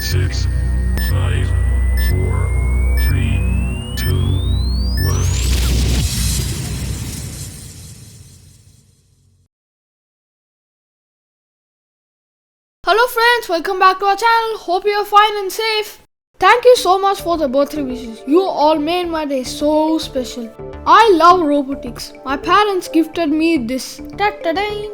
6, 5, 4, 3, 2, 1. Hello friends, welcome back to our channel. Hope you are fine and safe. Thank you so much for the birthday wishes. You all made my day so special. I love robotics. My parents gifted me this. Ta-da-da!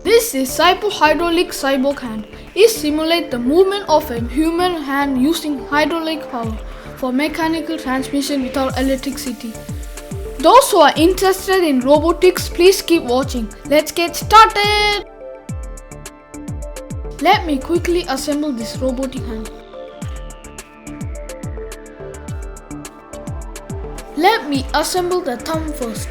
This is CYBOT hydraulic CYBORG hand. It simulates the movement of a human hand using hydraulic power for mechanical transmission without electricity. Those who are interested in robotics, please keep watching. Let's get started. Let me quickly assemble this robotic hand. Let me assemble the thumb first.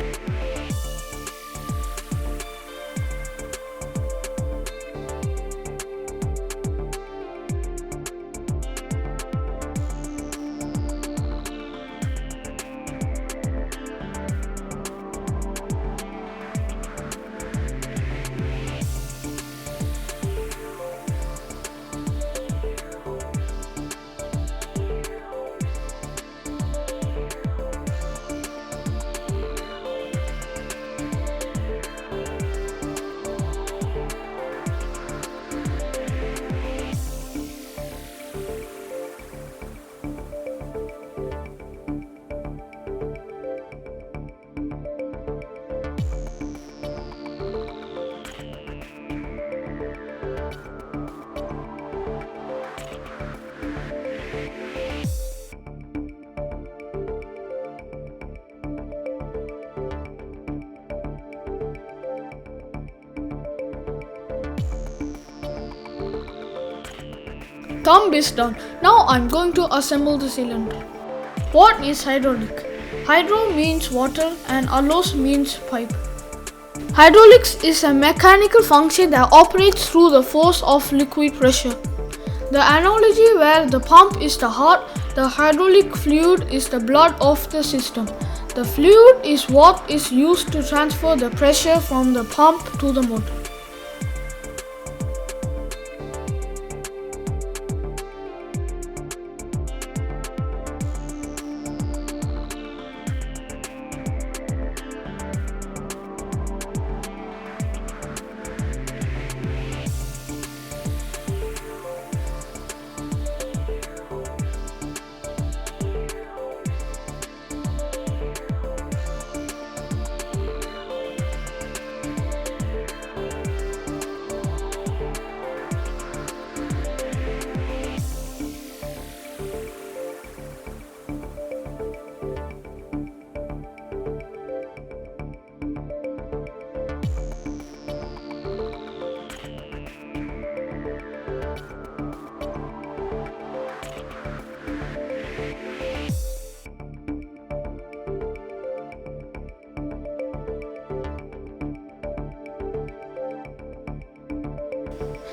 Thumb is done. Now I'm going to assemble the cylinder. What is hydraulic? Hydro means water and allos means pipe. Hydraulics is a mechanical function that operates through the force of liquid pressure. The analogy where the pump is the heart, the hydraulic fluid is the blood of the system. The fluid is what is used to transfer the pressure from the pump to the motor.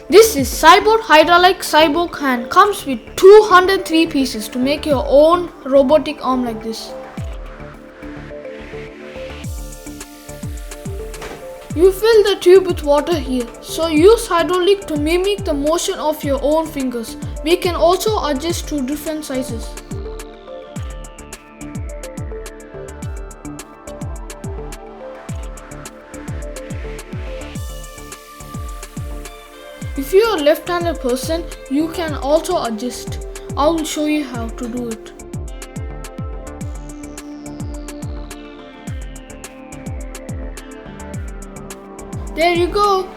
This is CYBOT hydraulic CYBORG hand. Comes with 203 pieces to make your own robotic arm like this. You fill the tube with water here. So use hydraulic to mimic the motion of your own fingers. We can also adjust to different sizes. If you are a left-handed person, you can also adjust. I will show you how to do it. There you go.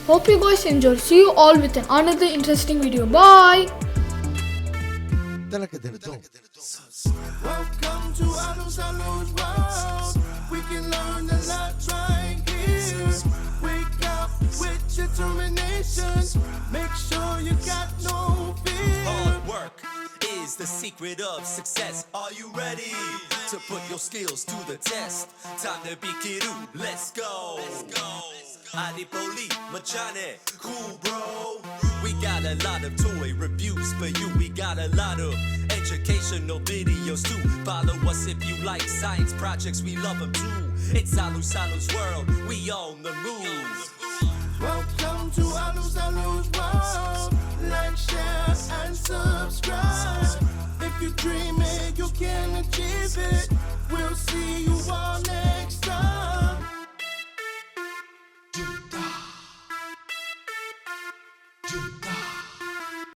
Hope you guys enjoyed. See you all with another interesting video. Bye. Welcome to AlluSallu'sWorld. We can learn a lot right here. Wake up with determination. Make sure you got no fear. Hard work is the secret of success. Are you ready to put your skills to the test? Time to be Kiru. Let's go. Adipoli, Machane, cool bro. We got a lot of toy reviews for you. We got a lot of educational videos too. Follow us if you like science projects. We love them too. It's AlluSallu'sWorld. We on the move. Welcome to AlluSallu'sWorld. dream it, you can achieve it. We'll see you all next time. You